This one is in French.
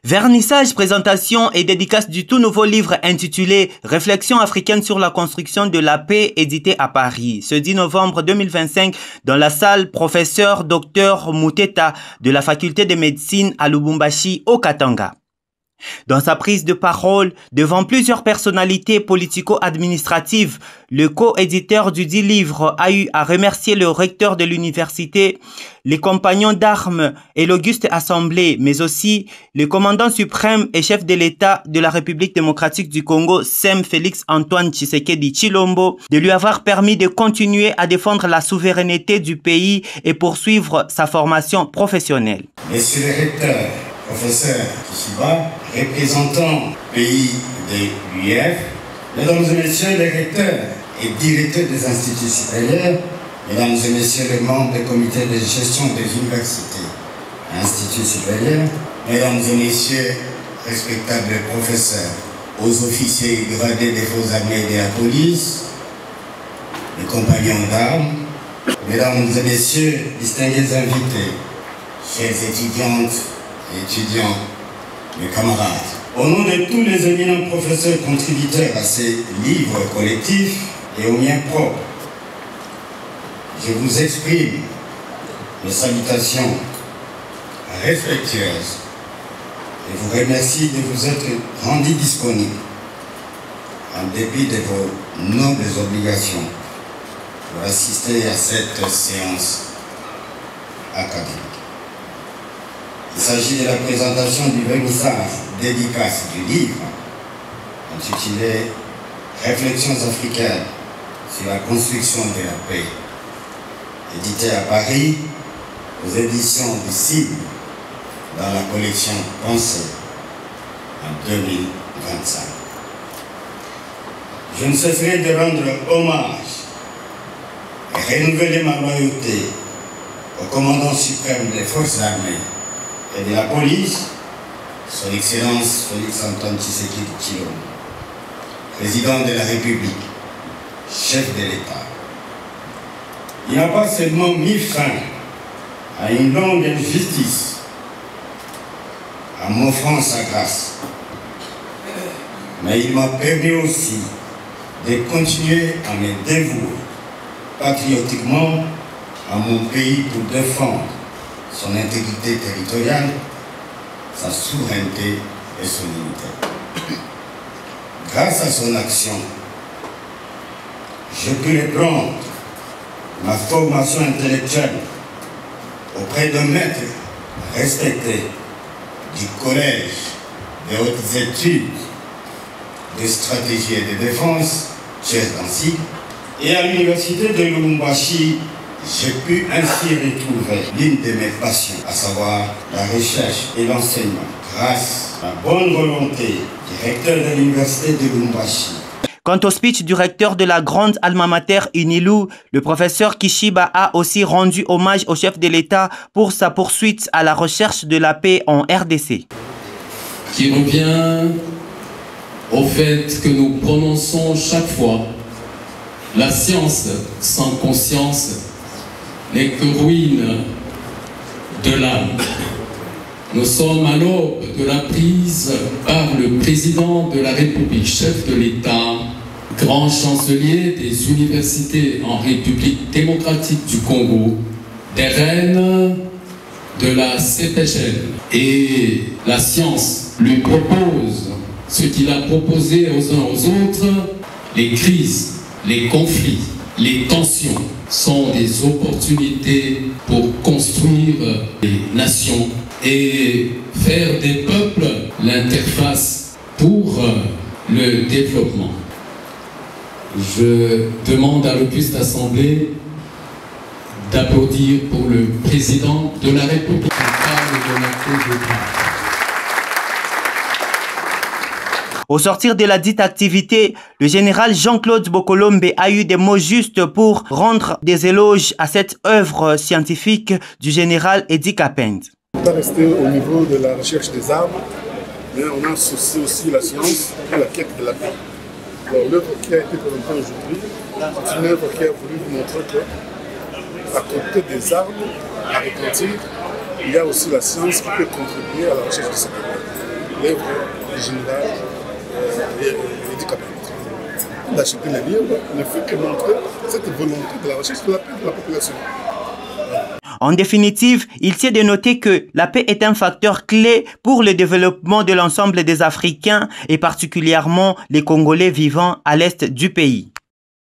Vernissage, présentation et dédicace du tout nouveau livre intitulé « Réflexions africaines sur la construction de la paix » édité à Paris, ce 10 novembre 2025 dans la salle Professeur Dr Muteta de la faculté de médecine à Lubumbashi au Katanga. Dans sa prise de parole devant plusieurs personnalités politico-administratives, le co-éditeur du dit livre a eu à remercier le recteur de l'université, les compagnons d'armes et l'auguste assemblée, mais aussi le commandant suprême et chef de l'État de la République démocratique du Congo, Sem Félix Antoine Tshisekedi Tshilombo, de lui avoir permis de continuer à défendre la souveraineté du pays et poursuivre sa formation professionnelle. Monsieur le recteur, professeur Kishiba, représentant pays de l'UF, mesdames et messieurs les recteurs et directeurs des instituts supérieurs, mesdames et messieurs les membres du comité de gestion des universités et instituts supérieurs, mesdames et messieurs respectables professeurs, aux officiers gradés des forces armées et de la police, les compagnons d'armes, mesdames et messieurs distingués invités, chers étudiantes et étudiants, mes camarades. Au nom de tous les éminents professeurs contributeurs à ces livres collectifs et aux miens propres, je vous exprime mes salutations respectueuses et vous remercie de vous être rendu disponible en dépit de vos nobles obligations pour assister à cette séance académique. Il s'agit de la présentation du vernissage dédicace du livre intitulé « Réflexions africaines sur la construction de la paix », édité à Paris aux éditions du CIB dans la collection Pensée en 2025. Je ne cesserai de rendre hommage et renouveler ma loyauté au commandant suprême des forces armées et de la police, son Excellence Félix Antoine Tshisekedi Tshilombo, président de la République, chef de l'État. Il n'a pas seulement mis fin à une longue injustice en m'offrant sa grâce, mais il m'a permis aussi de continuer à me dévouer patriotiquement à mon pays pour défendre son intégrité territoriale, sa souveraineté et son unité. Grâce à son action, je puis reprendre ma formation intellectuelle auprès d'un maître respecté du collège des hautes études de stratégie et de défense, Thiès Dancy, et à l'université de Lubumbashi. J'ai pu ainsi retrouver l'une de mes passions, à savoir la recherche et l'enseignement, grâce à la bonne volonté du recteur de l'université de Lubumbashi. Quant au speech du recteur de la grande alma mater UNILU, le professeur Kishiba a aussi rendu hommage au chef de l'État pour sa poursuite à la recherche de la paix en RDC. Qui revient au fait que nous prononçons chaque fois la science sans conscience n'est que ruine de l'âme. Nous sommes à l'aube de la prise par le président de la République, chef de l'État, grand chancelier des universités en République démocratique du Congo, des reines de la CPGL. Et la science lui propose ce qu'il a proposé aux uns aux autres, les crises, les conflits, les tensions sont des opportunités pour construire des nations et faire des peuples l'interface pour le développement. Je demande à l'auguste assemblée d'applaudir pour le président de la République. Au sortir de la dite activité, le général Jean-Claude Bokolombe a eu des mots justes pour rendre des éloges à cette œuvre scientifique du général Edi Kapend. On va rester au niveau de la recherche des armes, mais on a associé aussi la science à la quête de la paix. L'œuvre qui a été présentée aujourd'hui, c'est une œuvre qui a voulu vous montrer qu'à côté des armes à repentir, il y a aussi la science qui peut contribuer à la recherche de cette paix. l'œuvre du général Idi Kabila. D'acheter les livres ne fait que montrer cette volonté de la recherche de la paix de la population. En définitive, il tient de noter que la paix est un facteur clé pour le développement de l'ensemble des Africains et particulièrement les Congolais vivant à l'est du pays.